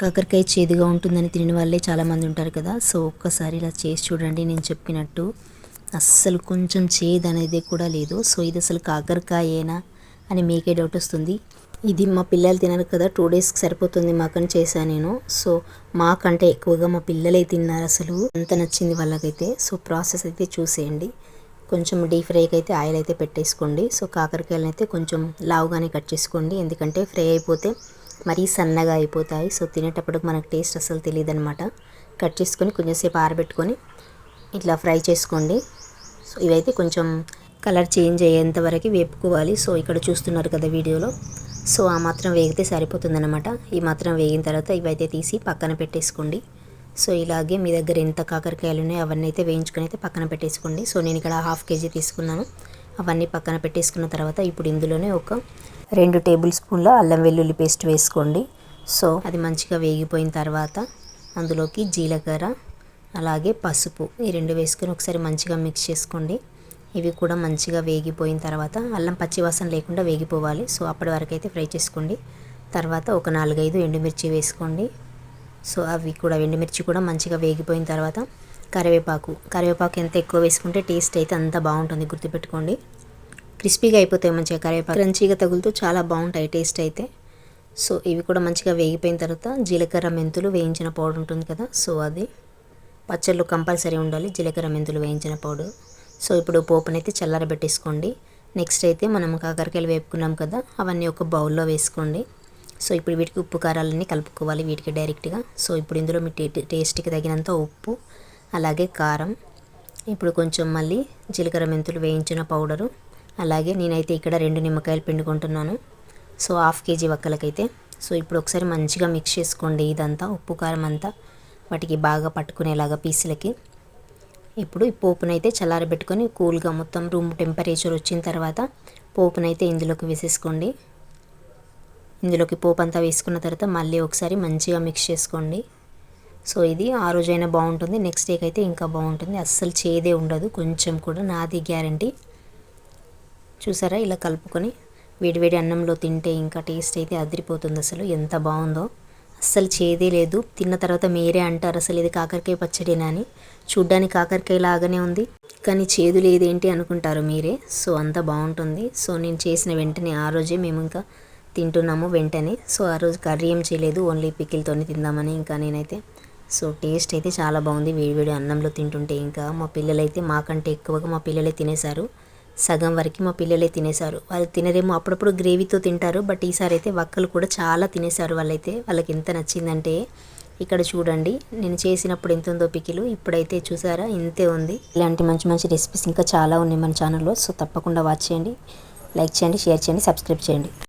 కాకరకాయ చేదుగా ఉంటుందని తినని వాళ్ళే చాలామంది ఉంటారు కదా. సో ఒక్కసారి ఇలా చేసి చూడండి. నేను చెప్పినట్టు అస్సలు కొంచెం చేదు అనేది కూడా లేదు. సో ఇది అసలు కాకరకాయేనా అని మీకే డౌట్ వస్తుంది. ఇది మా పిల్లలు తినరు కదా, 2 డేస్కి సరిపోతుంది మాకని చేశాను నేను. సో మాకంటే ఎక్కువగా మా పిల్లలే తిన్నారు, అసలు అంత నచ్చింది వాళ్ళకైతే. సో ప్రాసెస్ అయితే చూసేయండి. కొంచెం డీప్ ఫ్రైకి అయితే ఆయిల్ అయితే పెట్టేసుకోండి. సో కాకరకాయలను అయితే కొంచెం లావుగానే కట్ చేసుకోండి, ఎందుకంటే ఫ్రై అయిపోతే మరీ సన్నగా అయిపోతాయి. సో తినేటప్పుడు మనకు టేస్ట్ అసలు తెలియదు అనమాట. కట్ చేసుకొని కొంచెంసేపు ఆరబెట్టుకొని ఇట్లా ఫ్రై చేసుకోండి. సో ఇవైతే కొంచెం కలర్ చేంజ్ అయ్యేంత వరకు వేపుకోవాలి. సో ఇక్కడ చూస్తున్నారు కదా వీడియోలో. సో ఆ మాత్రం వేగితే సరిపోతుందన్నమాట. ఈ మాత్రం వేగిన తర్వాత ఇవైతే తీసి పక్కన పెట్టేసుకోండి. సో ఇలాగే మీ దగ్గర ఎంత కాకరకాయలు ఉన్నాయో అవన్నీ అయితే వేయించుకొని అయితే పక్కన పెట్టేసుకోండి. సో నేను ఇక్కడ 1/2 kg తీసుకున్నాను. అవన్నీ పక్కన పెట్టేసుకున్న తర్వాత ఇప్పుడు ఇందులోనే ఒక 2 టేబుల్ స్పూన్ల అల్లం వెల్లుల్లి పేస్ట్ వేసుకోండి. సో అది మంచిగా వేగిపోయిన తర్వాత అందులోకి జీలకర్ర అలాగే పసుపు ఈ 2 వేసుకొని ఒకసారి మంచిగా మిక్స్ చేసుకోండి. ఇవి కూడా మంచిగా వేగిపోయిన తర్వాత అల్లం పచ్చివాసన లేకుండా వేగిపోవాలి. సో అప్పటి వరకు అయితే ఫ్రై చేసుకోండి. తర్వాత ఒక 4-5 ఎండుమిర్చి వేసుకోండి. సో అవి కూడా ఎండుమిర్చి కూడా మంచిగా వేగిపోయిన తర్వాత కరివేపాకు ఎంత ఎక్కువ వేసుకుంటే టేస్ట్ అయితే అంత బాగుంటుంది, గుర్తుపెట్టుకోండి. క్రిస్పీగా అయిపోతాయి మంచిగా, కరివేపాకు క్రంచీగా తగులుతూ చాలా బాగుంటాయి టేస్ట్ అయితే. సో ఇవి కూడా మంచిగా వేగిపోయిన తర్వాత జీలకర్ర మెంతులు వేయించిన పౌడర్ ఉంటుంది కదా, సో అది పచ్చళ్ళు కంపల్సరీ ఉండాలి, జీలకర్ర మెంతులు వేయించిన పౌడర్. సో ఇప్పుడు పోపునైతే చల్లారబెట్టేసుకోండి. నెక్స్ట్ అయితే మనం కాకరకాయలు వేపుకున్నాం కదా, అవన్నీ ఒక బౌల్లో వేసుకోండి. సో ఇప్పుడు వీటికి ఉప్పు కారాలన్నీ కలుపుకోవాలి వీటికి డైరెక్ట్గా. సో ఇప్పుడు ఇందులో మీ టేస్ట్కి తగినంత ఉప్పు అలాగే కారం, ఇప్పుడు కొంచెం మళ్ళీ జీలకర్ర మెంతులు వేయించిన పౌడరు, అలాగే నేనైతే ఇక్కడ 2 నిమ్మకాయలు పిండుకుంటున్నాను. సో 1/2 kg వక్కలకైతే. సో ఇప్పుడు ఒకసారి మంచిగా మిక్స్ చేసుకోండి. ఇదంతా ఉప్పు కారం అంతా వాటికి బాగా పట్టుకునేలాగా పీసులకి. ఇప్పుడు ఈ పోపునైతే చల్లారబెట్టుకొని కూల్గా మొత్తం రూమ్ టెంపరేచర్ వచ్చిన తర్వాత పోపునైతే ఇందులోకి వేసేసుకోండి. ఇందులోకి పోపు అంతా వేసుకున్న తర్వాత మళ్ళీ ఒకసారి మంచిగా మిక్స్ చేసుకోండి. సో ఇది ఆ రోజైనా బాగుంటుంది, నెక్స్ట్ డేకి అయితే ఇంకా బాగుంటుంది, అస్సలు చేదే ఉండదు కొంచెం కూడా, నాది గ్యారంటీ. చూసారా ఇలా కలుపుకొని వేడివేడి అన్నంలో తింటే ఇంకా టేస్ట్ అయితే అదిరిపోతుంది, అసలు ఎంత బాగుందో. అస్సలు చేదే లేదు. తిన్న తర్వాత మీరే అంటారు అసలు ఇది కాకరకాయ పచ్చడినా అని. చూడ్డానికి కాకరకాయ లాగానే ఉంది కానీ చేదు లేదేంటి అనుకుంటారు మీరే. సో అంత బాగుంటుంది. సో నేను చేసిన వెంటనే ఆ రోజే మేము ఇంకా తింటున్నాము వెంటనే. సో ఆ రోజు కర్రీ ఏం చేయలేదు, ఓన్లీ పికిల్తోనే తిందామని ఇంకా నేనైతే. సో టేస్ట్ అయితే చాలా బాగుంది వేడివేడి అన్నంలో తింటుంటే. ఇంకా మా పిల్లలైతే మాకంటే ఎక్కువగా మా పిల్లలే తినేశారు, సగం వరకు మా పిల్లలే తినేశారు. వాళ్ళు తినరేమో, అప్పుడప్పుడు గ్రేవీతో తింటారు, బట్ ఈసారి అయితే వక్కలు కూడా చాలా తినేశారు వాళ్ళైతే. వాళ్ళకి ఎంత నచ్చిందంటే ఇక్కడ చూడండి నేను చేసినప్పుడు ఎంత ఉందో పికిలు, ఇప్పుడైతే చూసారా ఇంతే ఉంది. ఇలాంటి మంచి మంచి రెసిపీస్ ఇంకా చాలా ఉన్నాయి మన ఛానల్లో. సో తప్పకుండా వాచ్ చేయండి, లైక్ చేయండి, షేర్ చేయండి, సబ్స్క్రైబ్ చేయండి.